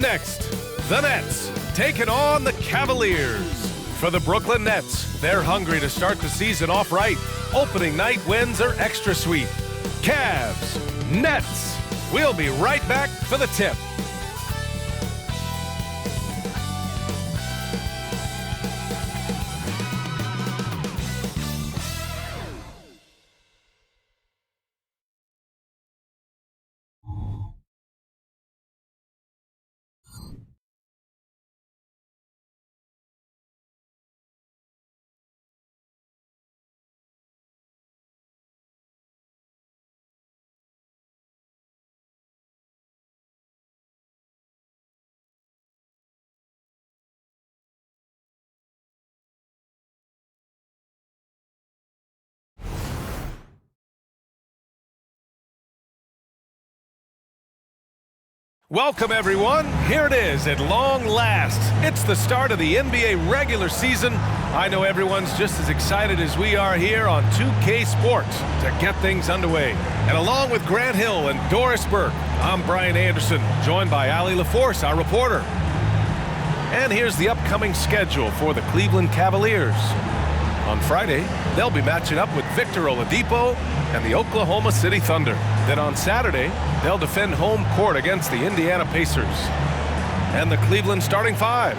Next, the Nets taking on the Cavaliers. For the Brooklyn Nets, they're hungry to start the season off right. Opening night wins are extra sweet. Cavs, Nets. We'll be right back for the tip. Welcome, everyone. Here it is at long last. It's the start of the NBA regular season. I know everyone's just as excited as we are here on 2K Sports to get things underway. And along with Grant Hill and Doris Burke, I'm Brian Anderson, joined by Allie LaForce, our reporter. And here's the upcoming schedule for the Cleveland Cavaliers. On Friday, they'll be matching up with Victor Oladipo and the Oklahoma City Thunder. Then on Saturday, they'll defend home court against the Indiana Pacers. And the Cleveland starting five: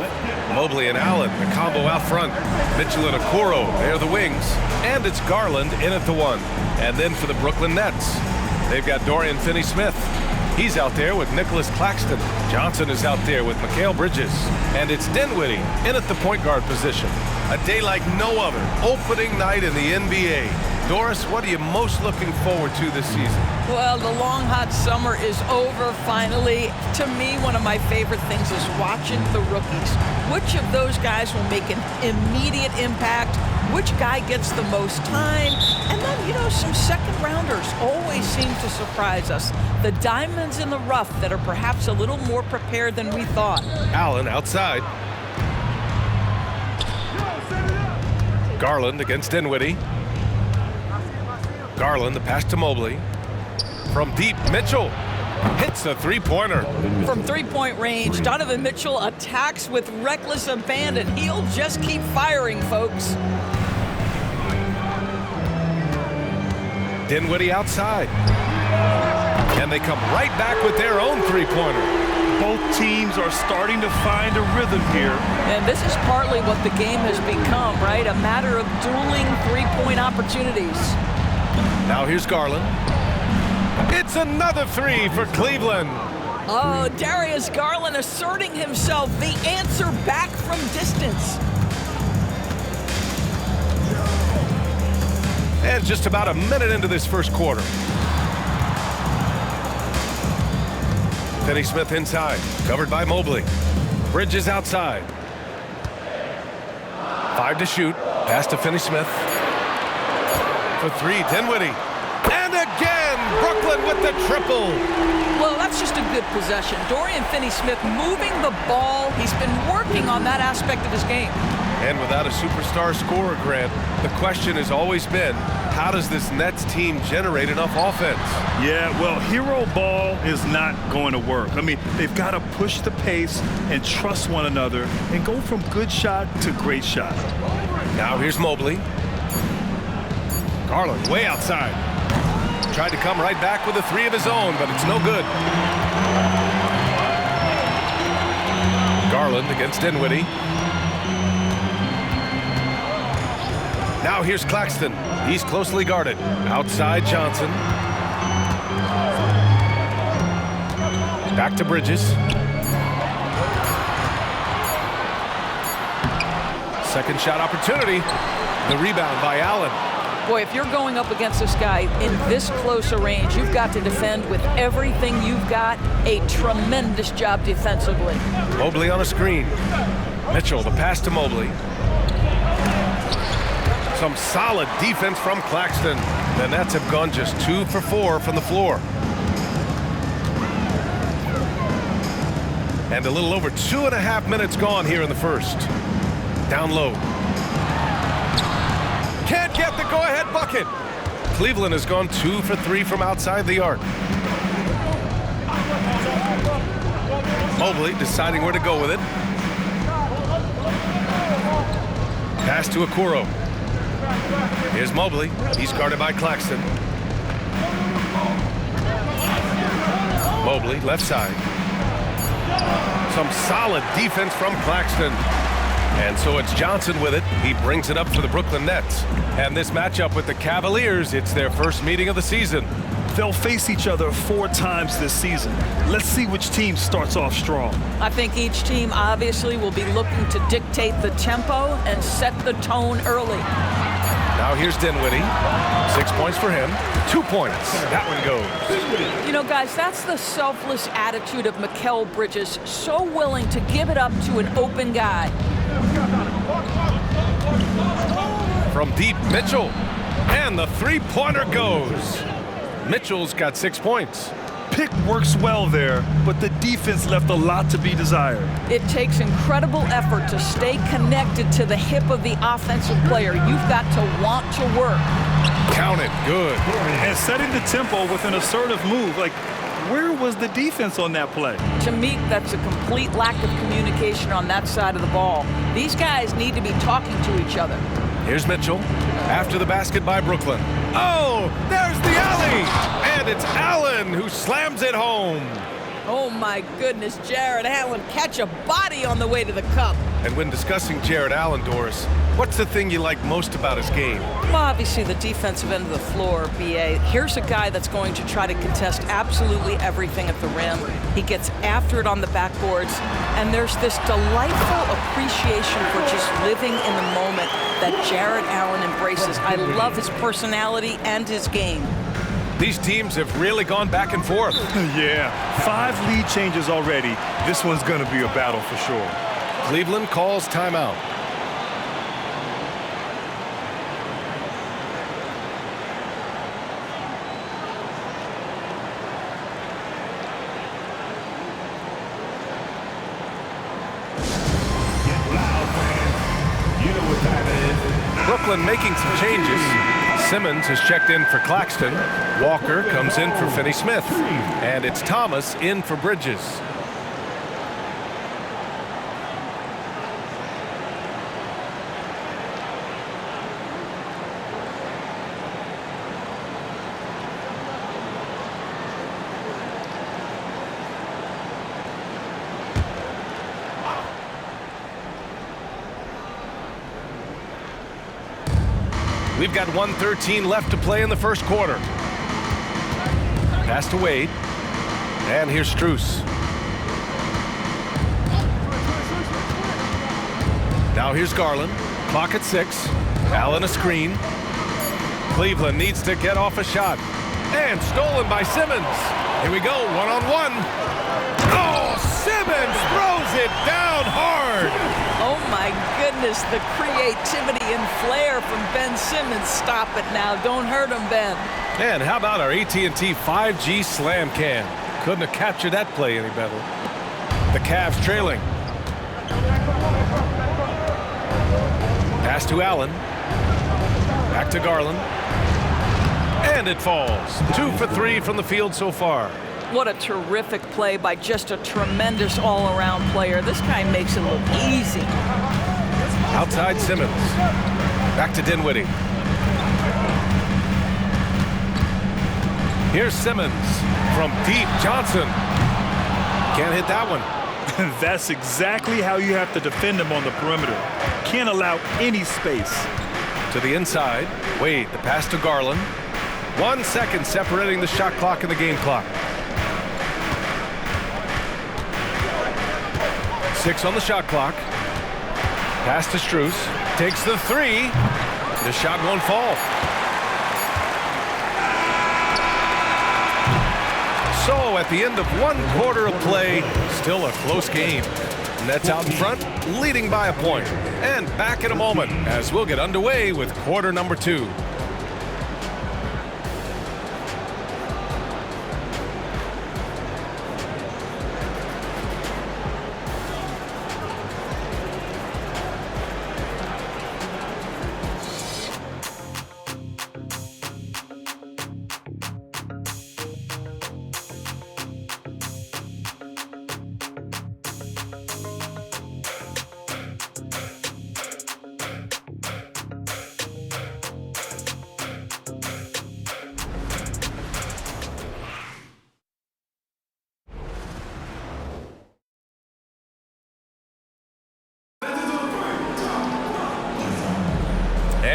Mobley and Allen, the combo out front. Mitchell and Okoro, they're the wings. And it's Garland in at the one. And then for the Brooklyn Nets, they've got Dorian Finney-Smith. He's out there with Nicholas Claxton. Johnson is out there with Mikal Bridges. And it's Dinwiddie in at the point guard position. A day like no other, opening night in the NBA. Doris, what are you most looking forward to this season? Well, the long, hot summer is over finally. To me, one of my favorite things is watching the rookies. Which of those guys will make an immediate impact? Which guy gets the most time? And then, you know, some second rounders always seem to surprise us. The diamonds in the rough that are perhaps a little more prepared than we thought. Allen outside. Garland against Dinwiddie. Garland, the pass to Mobley. From deep, Mitchell hits a three-pointer. From three-point range, Donovan Mitchell attacks with reckless abandon. He'll just keep firing, folks. Dinwiddie outside. And they come right back with their own three-pointer. Both teams are starting to find a rhythm here. And this is partly what the game has become, right? A matter of dueling three-point opportunities. Now here's Garland. It's another three for Cleveland. Oh, Darius Garland asserting himself, the answer back from distance. And just about a minute into this first quarter. Finney-Smith inside, covered by Mobley. Bridges outside. 5 to shoot, pass to Finney-Smith. For three, Dinwiddie. And again, Brooklyn with the triple. Well, that's just a good possession. Dorian Finney-Smith moving the ball. He's been working on that aspect of his game. And without a superstar scorer, Grant, the question has always been, how does this Nets team generate enough offense? Yeah, well, hero ball is not going to work. I mean, they've got to push the pace and trust one another and go from good shot to great shot. Now here's Mobley. Garland way outside. Tried to come right back with a three of his own, but it's no good. Garland against Dinwiddie. Now here's Claxton. He's closely guarded. Outside Johnson. Back to Bridges. Second shot opportunity. The rebound by Allen. Boy, if you're going up against this guy in this close a range, you've got to defend with everything you've got. A tremendous job defensively. Mobley on a screen. Mitchell, the pass to Mobley. Some solid defense from Claxton. The Nets have gone just 2 for 4 from the floor. And a little over 2.5 minutes gone here in the first. Down low. Can't get the go-ahead bucket. Cleveland has gone 2 for 3 from outside the arc. Mobley deciding where to go with it. Pass to Okoro. Here's Mobley. He's guarded by Claxton. Mobley, left side. Some solid defense from Claxton. And so it's Johnson with it. He brings it up for the Brooklyn Nets. And this matchup with the Cavaliers, it's their first meeting of the season. They'll face each other 4 times this season. Let's see which team starts off strong. I think each team obviously will be looking to dictate the tempo and set the tone early. Now here's Dinwiddie. 6 points for him. 2 points. That one goes. You know, guys, that's the selfless attitude of Mikal Bridges. So willing to give it up to an open guy. From deep, Mitchell. And the three-pointer goes. Mitchell's got 6 points. Pick works well there, but the defense left a lot to be desired. It takes incredible effort to stay connected to the hip of the offensive player. You've got to want to work. Count it. Good. And setting the tempo with an assertive move. Like, where was the defense on that play? To me, that's a complete lack of communication on that side of the ball. These guys need to be talking to each other. Here's Mitchell. After the basket by Brooklyn. Oh, there's the alley! And it's Allen who slams it home. Oh, my goodness, Jared Allen catch a body on the way to the cup. And when discussing Jared Allen, Doris, what's the thing you like most about his game? Well, obviously the defensive end of the floor, BA. Here's a guy that's going to try to contest absolutely everything at the rim. He gets after it on the backboards, and there's this delightful appreciation for just living in the moment that Jared Allen embraces. I love his personality and his game. These teams have really gone back and forth. Yeah, 5 lead changes already. This one's going to be a battle for sure. Cleveland calls timeout. Brooklyn making some changes. Simmons has checked in for Claxton. Walker comes in for Finney-Smith. And it's Thomas in for Bridges. We've got 1:13 left to play in the first quarter. Pass to Wade. And here's Strus. Now here's Garland. Clock at 6. Allen a screen. Cleveland needs to get off a shot. And stolen by Simmons. Here we go, one-on-one. Oh, Simmons throws it down hard. Oh my goodness, the creativity and flair from Ben Simmons. Stop it now, don't hurt him, Ben. And how about our AT&T 5G slam cam? Couldn't have captured that play any better. The Cavs trailing. Pass to Allen. Back to Garland. And it falls. 2 for 3 from the field so far. What a terrific play by just a tremendous all-around player. This guy makes it look easy. Outside Simmons. Back to Dinwiddie. Here's Simmons from deep. Johnson. Can't hit that one. That's exactly how you have to defend him on the perimeter. Can't allow any space. To the inside. Wade, the pass to Garland. 1 second separating the shot clock and the game clock. 6 on the shot clock. Pass to Strus. Takes the 3. The shot won't fall. So at the end of 1 quarter of play, still a close game. Nets out in front, leading by a point. And back in a moment as we'll get underway with quarter number 2.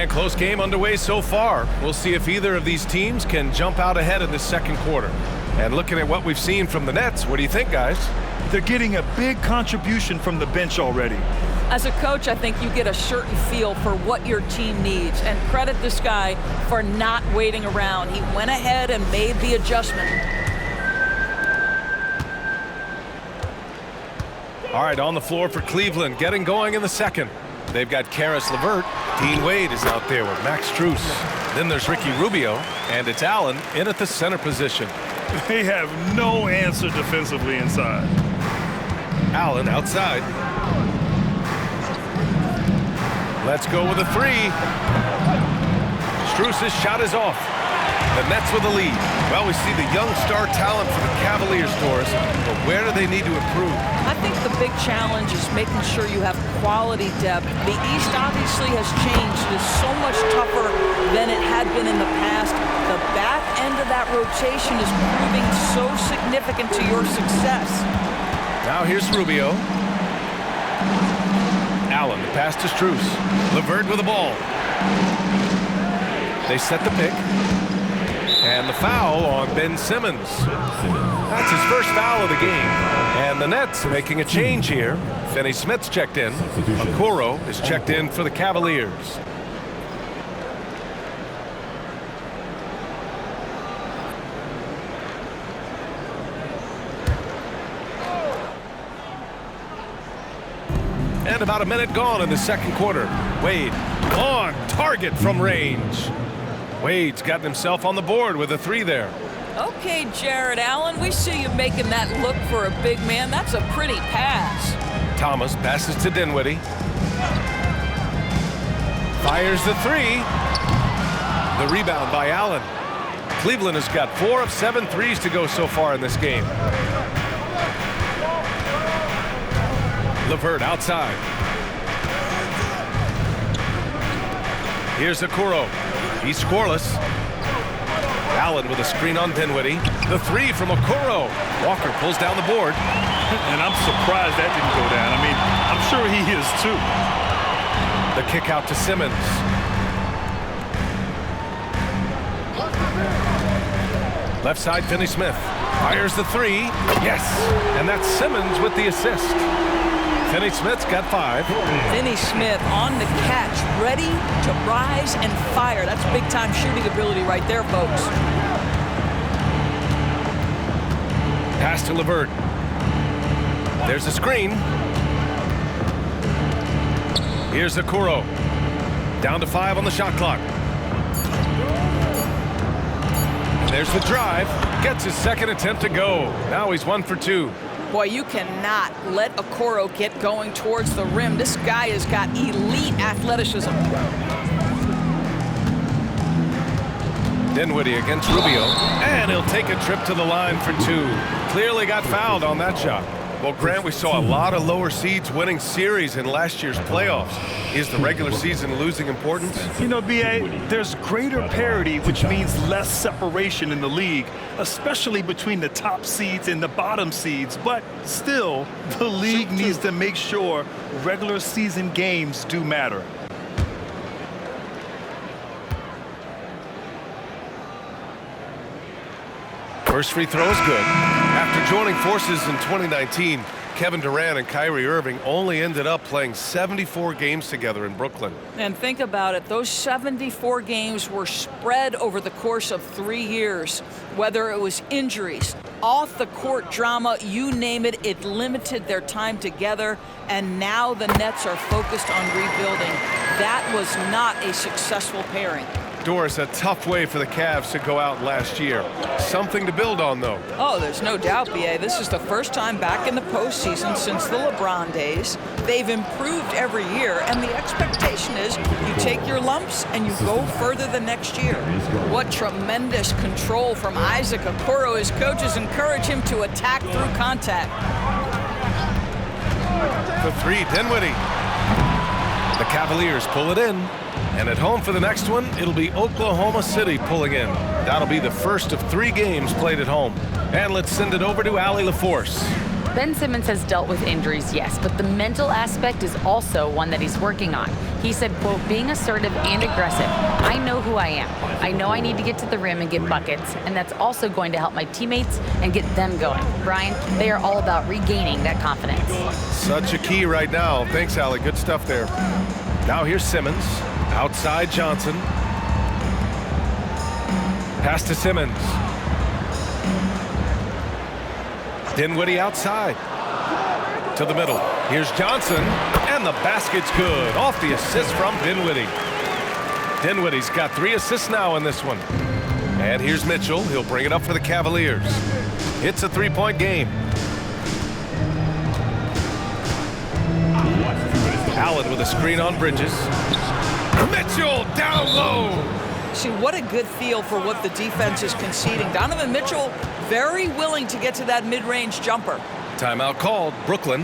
And close game underway so far. We'll see if either of these teams can jump out ahead in the second quarter. And looking at what we've seen from the Nets, what do you think, guys? They're getting a big contribution from the bench already. As a coach, I think you get a certain feel for what your team needs, and credit this guy for not waiting around. He went ahead and made the adjustment. All right, on the floor for Cleveland, getting going in the second. They've got Karis LeVert. Dean Wade is out there with Max Strus. Then there's Ricky Rubio, and it's Allen in at the center position. They have no answer defensively inside. Allen outside. Let's go with a three. Strus' shot is off. The Nets with the lead. Well, we see the young star talent for the Cavaliers, Doris, but where do they need to improve? I think the big challenge is making sure you have quality depth. The East obviously has changed. It is so much tougher than it had been in the past. The back end of that rotation is proving so significant to your success. Now here's Rubio. Allen, the pass to Strus. LeVert with the ball. They set the pick. And the foul on Ben Simmons. That's his first foul of the game. And the Nets making a change here. Finney Smith's checked in. Okoro is checked in for the Cavaliers. And about a minute gone in the second quarter. Wade on target from range. Wade's gotten himself on the board with a three there. Okay, Jared Allen, we see you making that look for a big man. That's a pretty pass. Thomas passes to Dinwiddie. Fires the three. The rebound by Allen. Cleveland has got 4 of 7 threes to go so far in this game. LeVert outside. Here's Okoro. He's scoreless. Allen with a screen on Dinwiddie. The three from Okoro. Walker pulls down the board. And I'm surprised that didn't go down. I mean, I'm sure he is too. The kick out to Simmons. Left side, Finney Smith. Fires the three. Yes. And that's Simmons with the assist. Finney Smith's got 5. Finney Smith on the catch, ready to rise and fire. That's big-time shooting ability right there, folks. Pass to LeVert. There's a screen. Here's Okoro. Down to 5 on the shot clock. There's the drive. Gets his second attempt to go. Now he's 1 for 2. Boy, you cannot let Okoro get going towards the rim. This guy has got elite athleticism. Dinwiddie against Rubio. And he'll take a trip to the line for 2. Clearly got fouled on that shot. Well, Grant, we saw a lot of lower seeds winning series in last year's playoffs. Is the regular season losing importance? You know, B.A., there's greater parity, which means less separation in the league, especially between the top seeds and the bottom seeds. But still, the league needs to make sure regular season games do matter. First free throw is good. After joining forces in 2019, Kevin Durant and Kyrie Irving only ended up playing 74 games together in Brooklyn. And think about it, those 74 games were spread over the course of 3 years. Whether it was injuries, off-the-court drama, you name it, it limited their time together. And now the Nets are focused on rebuilding. That was not a successful pairing. Doris, a tough way for the Cavs to go out last year. Something to build on, though. Oh, there's no doubt, B.A. This is the first time back in the postseason since the LeBron days. They've improved every year, and the expectation is you take your lumps and you go further the next year. What tremendous control from Isaac Okoro. His coaches encourage him to attack through contact. The three, Dinwiddie. The Cavaliers pull it in. And at home for the next one, it'll be Oklahoma City pulling in. That'll be the first of 3 games played at home. And let's send it over to Allie LaForce. Ben Simmons has dealt with injuries, yes, but the mental aspect is also one that he's working on. He said, quote, being assertive and aggressive. I know who I am. I know I need to get to the rim and get buckets, and that's also going to help my teammates and get them going. Brian, they are all about regaining that confidence. Such a key right now. Thanks, Allie. Good stuff there. Now here's Simmons. Outside Johnson. Pass to Simmons. Dinwiddie outside. To the middle. Here's Johnson. And the basket's good. Off the assist from Dinwiddie. Dinwiddie's got 3 assists now in this one. And here's Mitchell. He'll bring it up for the Cavaliers. It's a 3-point game. Allen with a screen on Bridges. Mitchell down low. See, what a good feel for what the defense is conceding. Donovan Mitchell very willing to get to that mid-range jumper. Timeout called. Brooklyn.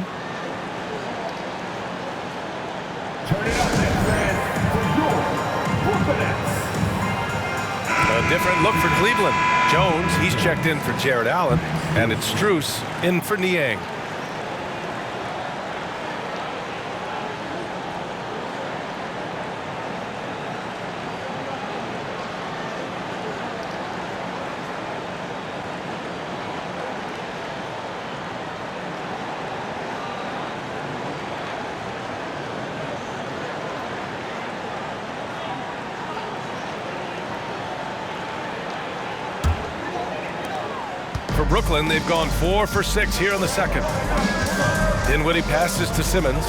A different look for Cleveland. Jones, he's checked in for Jared Allen, and it's Strus in for Niang. For Brooklyn, they've gone 4 for 6 here in the second. Dinwiddie passes to Simmons.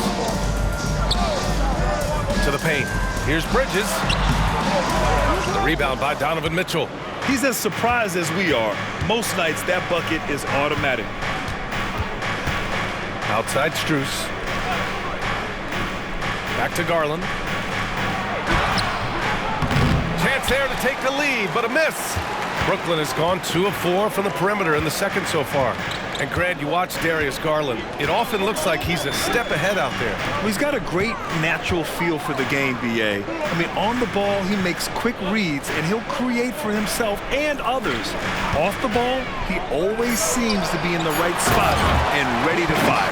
To the paint. Here's Bridges. The rebound by Donovan Mitchell. He's as surprised as we are. Most nights, that bucket is automatic. Outside Strus. Back to Garland. Chance there to take the lead, but a miss. Brooklyn has gone 2 of 4 from the perimeter in the second so far. And Grant, you watch Darius Garland. It often looks like he's a step ahead out there. Well, he's got a great natural feel for the game, B.A. I mean, on the ball, he makes quick reads, and he'll create for himself and others. Off the ball, he always seems to be in the right spot and ready to fire.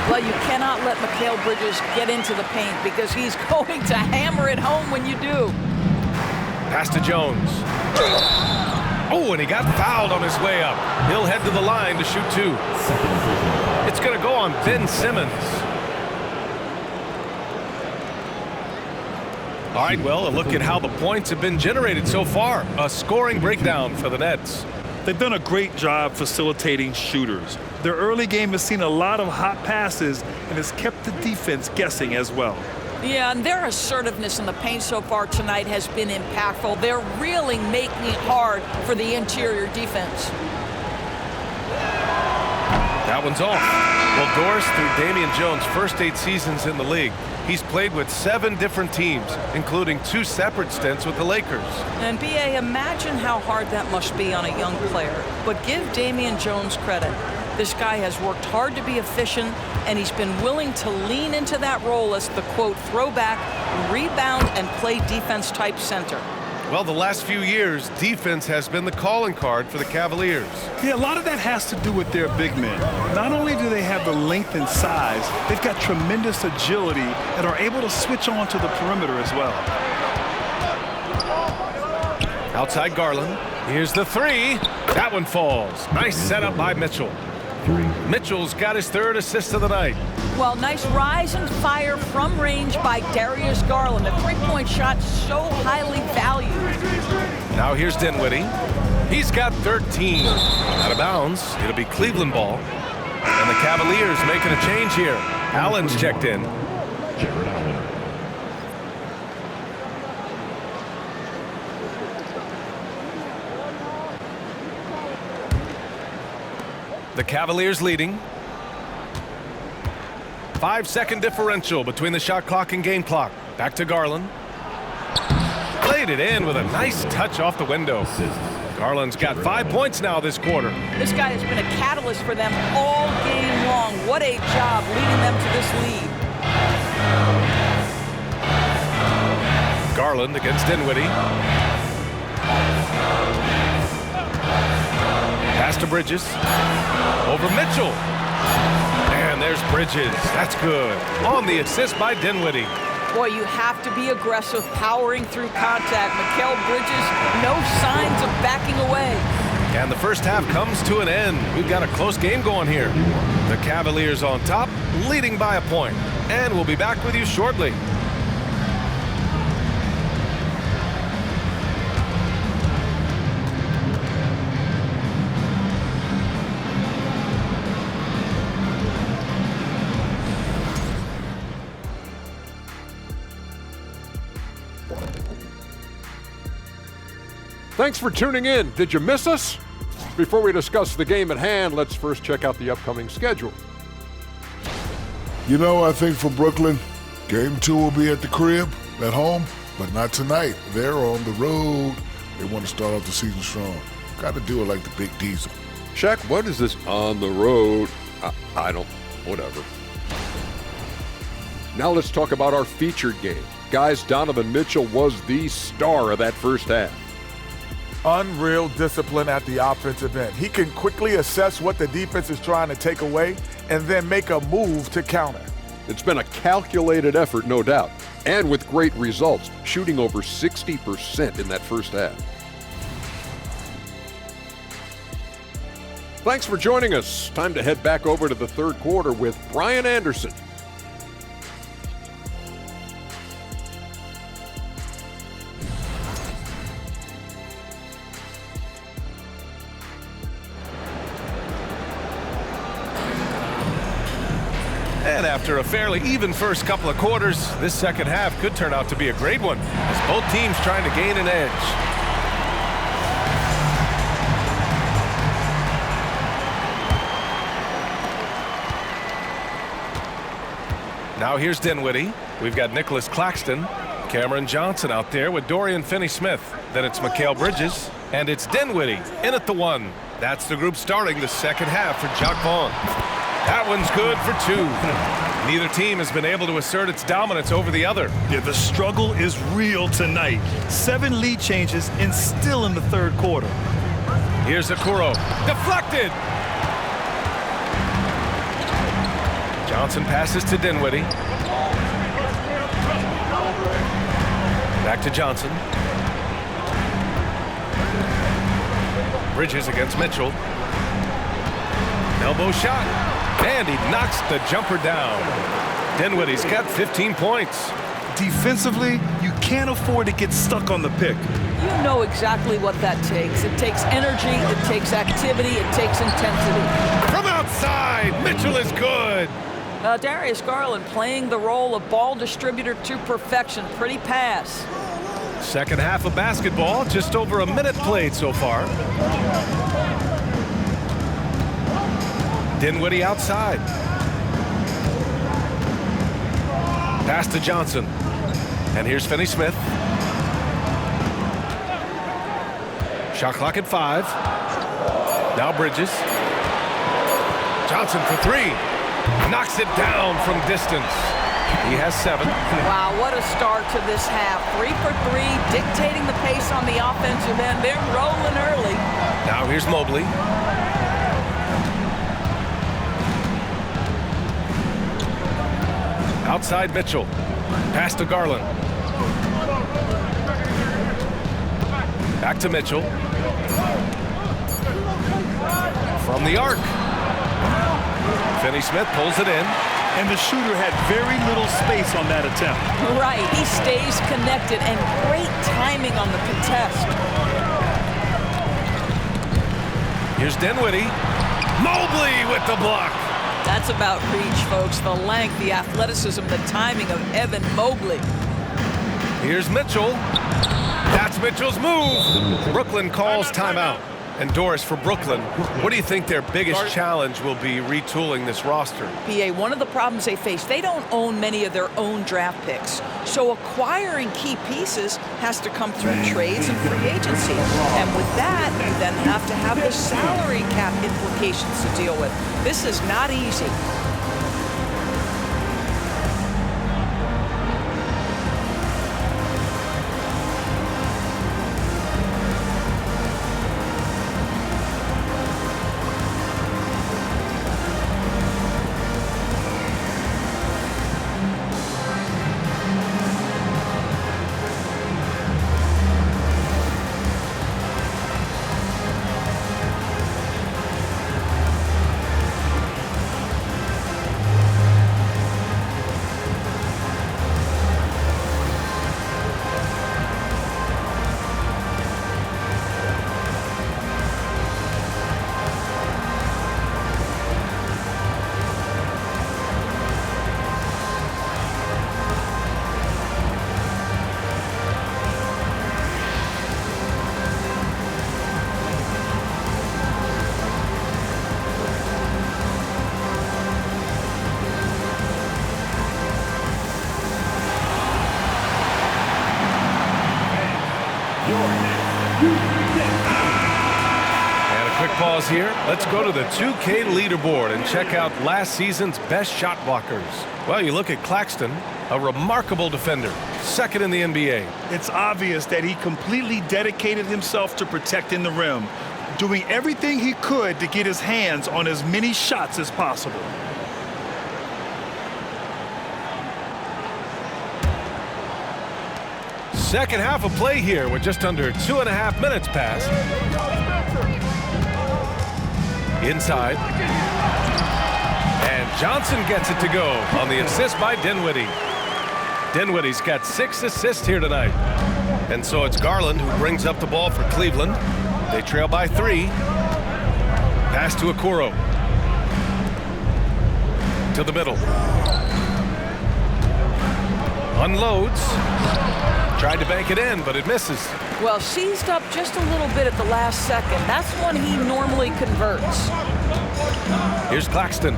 Well, you cannot let Mikal Bridges get into the paint because he's going to hammer it home when you do. Pass to Jones. Oh, and he got fouled on his way up. He'll head to the line to shoot 2. It's going to go on Ben Simmons. All right, well, a look at how the points have been generated so far. A scoring breakdown for the Nets. They've done a great job facilitating shooters. Their early game has seen a lot of hot passes and has kept the defense guessing as well. Yeah, and their assertiveness in the paint so far tonight has been impactful. They're really making it hard for the interior defense. That one's off. Well, Doris, through Damian Jones' first 8 seasons in the league, he's played with 7 different teams, including 2 separate stints with the Lakers. And B.A., imagine how hard that must be on a young player. But give Damian Jones credit. This guy has worked hard to be efficient, and he's been willing to lean into that role as the, quote, throwback, rebound, and play defense type center. Well, the last few years, defense has been the calling card for the Cavaliers. Yeah, a lot of that has to do with their big men. Not only do they have the length and size, they've got tremendous agility and are able to switch on to the perimeter as well. Outside Garland. Here's the 3. That one falls. Nice setup by Mitchell. Mitchell's got his 3rd assist of the night. Well, nice rise and fire from range by Darius Garland. A 3-point shot so highly valued. Now here's Dinwiddie. He's got 13. Out of bounds. It'll be Cleveland ball. And the Cavaliers making a change here. Allen's checked in. Jared Allen. The Cavaliers leading. 5-second differential between the shot clock and game clock. Back to Garland. Played it in with a nice touch off the window. Garland's got 5 points now this quarter. This guy has been a catalyst for them all game long. What a job leading them to this lead. Garland against Dinwiddie. Pass to Bridges. Over Mitchell. And there's Bridges. That's good. On the assist by Dinwiddie. Boy, you have to be aggressive, powering through contact. Mikal Bridges, no signs of backing away. And the first half comes to an end. We've got a close game going here. The Cavaliers on top, leading by a point. And we'll be back with you shortly. Thanks for tuning in. Did you miss us? Before we discuss the game at hand, let's first check out the upcoming schedule. You know, I think for Brooklyn, game 2 will be at the crib, at home, but not tonight. They're on the road. They want to start off the season strong. Got to do it like the Big Diesel. Shaq, what is this on the road? Whatever. Now let's talk about our featured game. Guys, Donovan Mitchell was the star of that first half. Unreal discipline at the offensive end. He can quickly assess what the defense is trying to take away and then make a move to counter. It's been a calculated effort, no doubt, and with great results, shooting over 60% in that first half. Thanks for joining us. Time to head back over to the third quarter with Brian Anderson. And after a fairly even first couple of quarters, this second half could turn out to be a great one as both teams trying to gain an edge. Now here's Dinwiddie. We've got Nicholas Claxton, Cameron Johnson out there with Dorian Finney-Smith. Then it's Mikal Bridges, and it's Dinwiddie in at the one. That's the group starting the second half for Jacque Vaughn. That one's good for 2. Neither team has been able to assert its dominance over the other. Yeah, the struggle is real tonight. 7 lead changes and still in the third quarter. Here's Okoro. Deflected! Johnson passes to Dinwiddie. Back to Johnson. Bridges against Mitchell. Elbow shot. And he knocks the jumper down. Dinwiddie's got 15 points. Defensively, you can't afford to get stuck on the pick. You know exactly what that takes. It takes energy, it takes activity, it takes intensity. From outside, Mitchell is good. Darius Garland playing the role of ball distributor to perfection. Pretty pass. Second half of basketball, just over a minute played so far. Dinwiddie outside. Pass to Johnson. And here's Finney-Smith. Shot clock at 5. Now Bridges. Johnson for 3. Knocks it down from distance. He has 7. Wow, what a start to this half. 3 for 3, dictating the pace on the offensive end. They're rolling early. Now here's Mobley. Outside Mitchell. Pass to Garland. Back to Mitchell. From the arc. Finney-Smith pulls it in. And the shooter had very little space on that attempt. Right, he stays connected and great timing on the contest. Here's Dinwiddie. Mobley with the block. That's about reach, folks. The length, the athleticism, the timing of Evan Mobley. Here's Mitchell. That's Mitchell's move. Brooklyn calls timeout. And Doris, for Brooklyn, what do you think their biggest challenge will be retooling this roster? PA, one of the problems they face, they don't own many of their own draft picks. So acquiring key pieces has to come through trades and free agency. And with that, you then have to have the salary cap implications to deal with. This is not easy. pause here. Let's go to the 2K leaderboard and check out last season's best shot blockers. Well, you look at Claxton, a remarkable defender, second in the NBA. It's obvious that he completely dedicated himself to protecting the rim, doing everything he could to get his hands on as many shots as possible. Second half of play here with just under 2.5 minutes passed. Inside. And Johnson gets it to go on the assist by Dinwiddie. Dinwiddie's got 6 assists here tonight. And so it's Garland who brings up the ball for Cleveland. They trail by 3. Pass to Okoro. To the middle. Unloads. Tried to bank it in, but it misses. Well, seized up just a little bit at the last second. That's when he normally converts. Here's Claxton.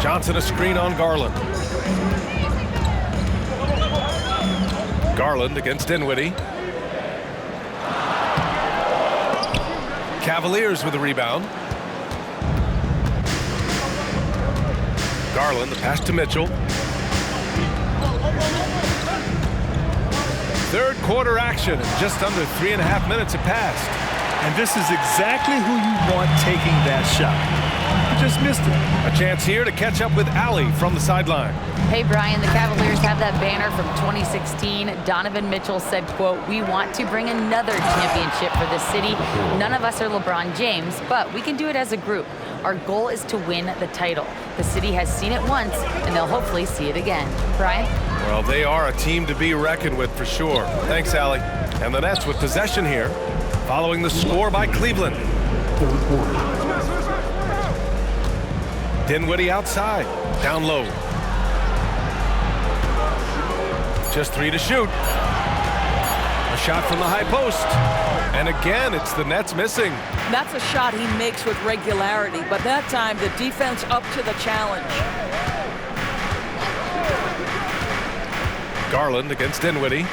Johnson a screen on Garland. Garland against Dinwiddie. Cavaliers with a rebound. Garland, the pass to Mitchell. Third quarter action, just under 3.5 minutes have passed. And this is exactly who you want taking that shot. You just missed it. A chance here to catch up with Allie from the sideline. Hey, Brian, the Cavaliers have that banner from 2016. Donovan Mitchell said, quote, "We want to bring another championship for this city. None of us are LeBron James, but we can do it as a group. Our goal is to win the title. The city has seen it once, and they'll hopefully see it again." Brian? Well, they are a team to be reckoned with for sure. Thanks, Allie. And the Nets with possession here, following the score by Cleveland. Dinwiddie outside, down low. Just 3 to shoot. A shot from the high post. And again, it's the Nets missing. That's a shot he makes with regularity, but that time the defense up to the challenge. Garland against Dinwiddie.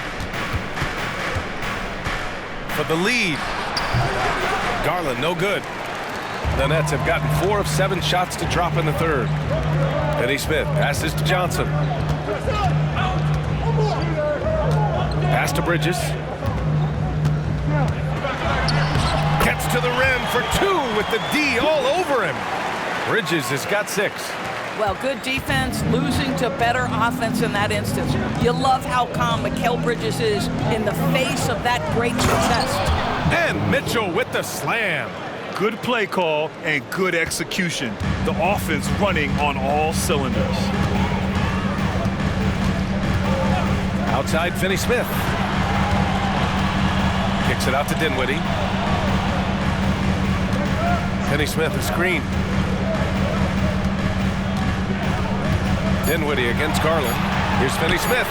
For the lead. Garland, no good. The Nets have gotten 4 of 7 shots to drop in the third. Finney Smith passes to Johnson. Pass to Bridges. Gets to the rim for 2 with the D all over him. Bridges has got 6. Well, good defense, losing to better offense in that instance. You love how calm Mikal Bridges is in the face of that great contest. And Mitchell with the slam. Good play call and good execution. The offense running on all cylinders. Outside, Finney Smith. Kicks it out to Dinwiddie. Finney Smith, a screen. Dinwiddie against Garland. Here's Finney Smith.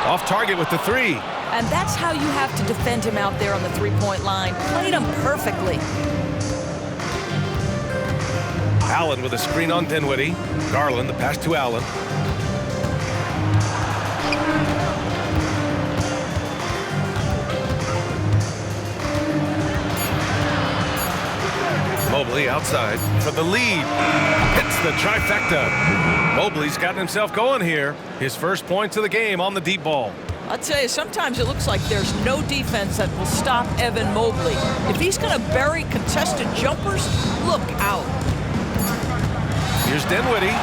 Off target with the 3. And that's how you have to defend him out there on the three-point line. Played him perfectly. Allen with a screen on Dinwiddie. Garland, the pass to Allen. Mobley outside for the lead. Hits the trifecta. Mobley's gotten himself going here. His first points of the game on the deep ball. I'll tell you, sometimes it looks like there's no defense that will stop Evan Mobley. If he's going to bury contested jumpers, look out. Here's Dinwiddie.